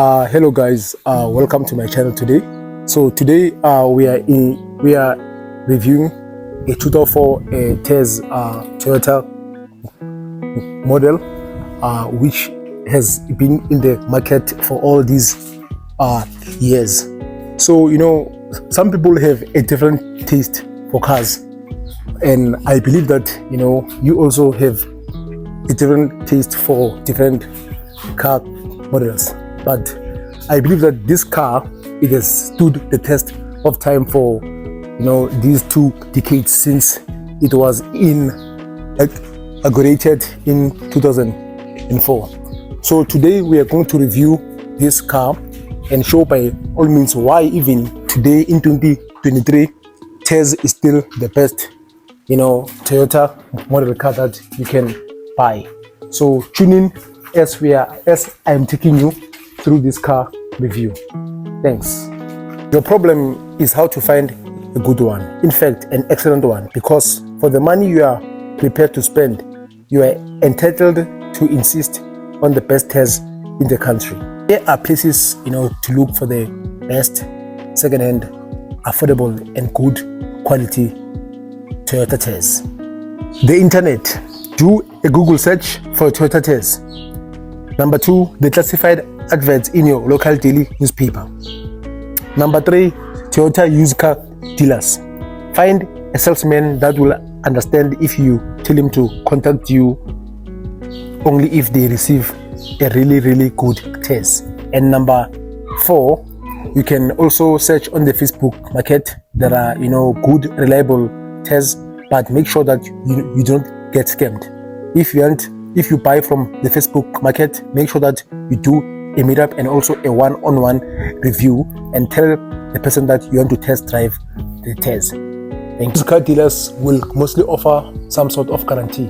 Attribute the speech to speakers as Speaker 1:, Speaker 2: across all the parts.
Speaker 1: Hello guys, welcome to my channel today. So today we are reviewing a 2004 Tazz Toyota model, which has been in the market for all these years. So some people have a different taste for cars, and I believe that you also have a different taste for different car models. But I believe that this car, it has stood the test of time for these 2 decades since it was inaugurated in 2004. So today we are going to review this car and show by all means why even today in 2023 Tazz is still the best Toyota model car that you can buy. So tune in as I'm taking you through this car review. Thanks. Your problem is how to find a good one, in fact an excellent one, because for the money you are prepared to spend, you are entitled to insist on the best Tazz in the country. There are places to look for the best second-hand, affordable and good quality Toyota Tazz. The internet. Do a Google search for Toyota Tazz. Number 2, the classified adverts in your local daily newspaper. Number 3, Toyota used car dealers. Find a salesman that will understand if you tell him to contact you only if they receive a really good Tazz. And number 4, you can also search on the Facebook market. There are good reliable Tazz, but make sure that you don't get scammed. If you buy from the Facebook market, make sure that you do a meetup and also a one-on-one review and tell the person that you want to test drive the Tazz. Thank you. Car dealers will mostly offer some sort of guarantee.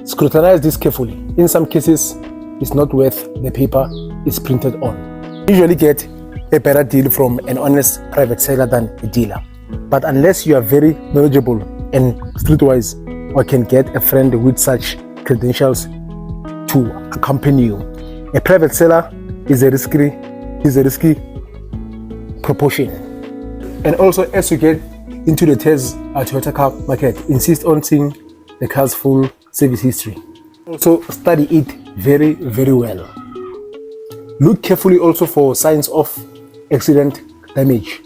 Speaker 1: Scrutinize this carefully. In some cases, it's not worth the paper it's printed on. Usually get a better deal from an honest private seller than a dealer. But unless you are very knowledgeable and streetwise, or can get a friend with such credentials to accompany you, a private seller is a risky proportion. And also, as you get into the Tazz Toyota car market, insist on seeing the car's full service history. Also study it very well. Look carefully also for signs of accident damage,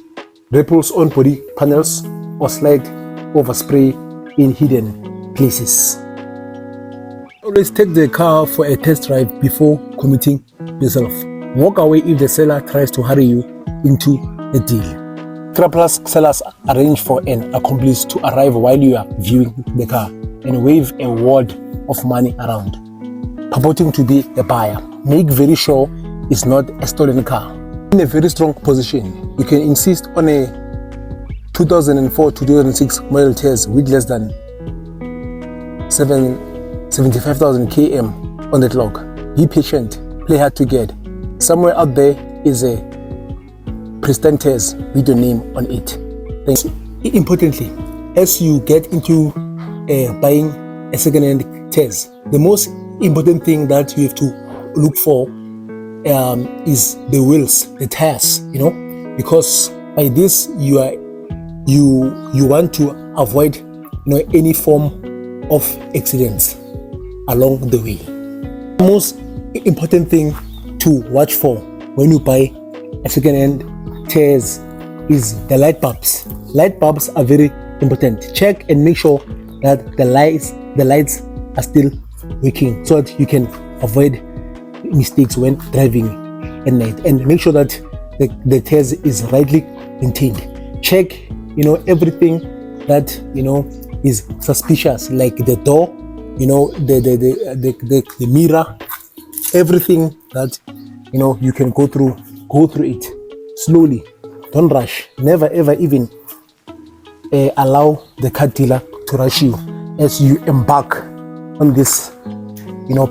Speaker 1: ripples on body panels, or slight overspray in hidden places. Always take the car for a test drive before committing yourself. Walk away if the seller tries to hurry you into a deal. Plus sellers arrange for an accomplice to arrive while you are viewing the car and wave a wad of money around, purporting to be a buyer. Make very sure it's not a stolen car. In a very strong position, you can insist on a 2004-2006 model Tazz with less than 75,000 km on the clock. Be patient, play hard to get. Somewhere out there is a pristine Tazz with your name on it. Thanks. Importantly, as you get into buying a second-hand Tazz, the most important thing that you have to look for is the wheels, the tires, because by this you want to avoid any form of accidents along the way. The most important thing to watch for when you buy a second-hand Tazz is the light bulbs. Light bulbs are very important. Check and make sure that the lights are still working so that you can avoid mistakes when driving at night, and make sure that the Tazz is rightly maintained. Check everything that is suspicious, like the door, the mirror, everything that you can go through it slowly. Don't rush. Never ever even allow the car dealer to rush you as you embark on this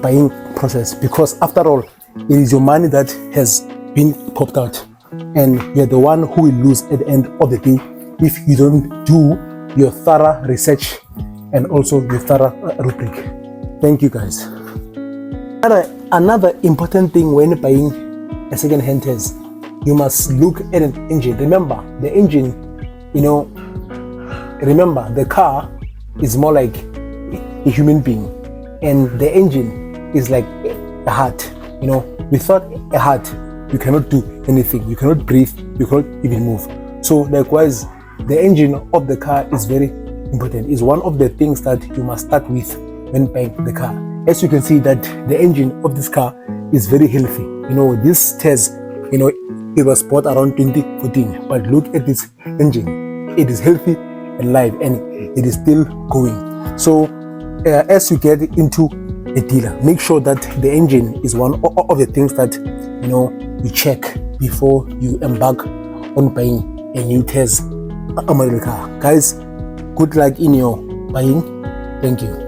Speaker 1: buying process, because after all, it is your money that has been popped out, and you're the one who will lose at the end of the day if you don't do your thorough research and also your thorough rubric. Thank you guys. Another important thing when buying a second-hand Tazz, you must look at an engine. Remember, the engine, remember the car is more like a human being, and the engine is like a heart. Without a heart, you cannot do anything. You cannot breathe. You cannot even move. So likewise, the engine of the car is very important. It's one of the things that you must start with when buying the car. As you can see that the engine of this car is very healthy. This Tazz, it was bought around 2014, but look at this engine. It is healthy and live, and it is still going. So as you get into a dealer, make sure that the engine is one of the things that you check before you embark on buying a new Tazz model car. Guys, good luck in your buying. Thank you.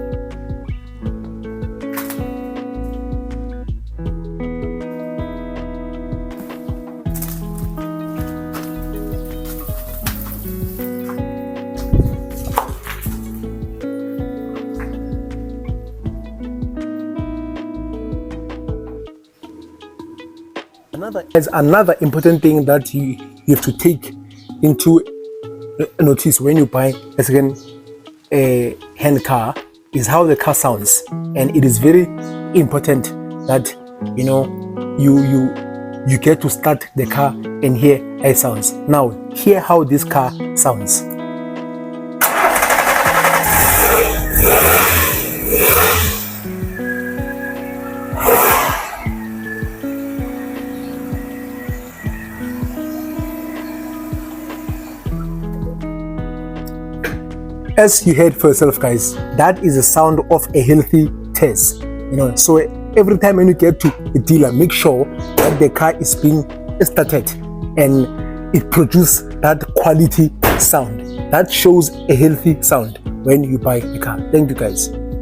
Speaker 1: Another important thing that you have to take into notice when you buy a second hand car is how the car sounds. And it is very important that you get to start the car and hear how it sounds. Now hear how this car sounds. As you heard for yourself, guys, that is the sound of a healthy Tazz. So every time when you get to a dealer, make sure that the car is being started and it produces that quality sound. That shows a healthy sound when you buy a car. Thank you, guys.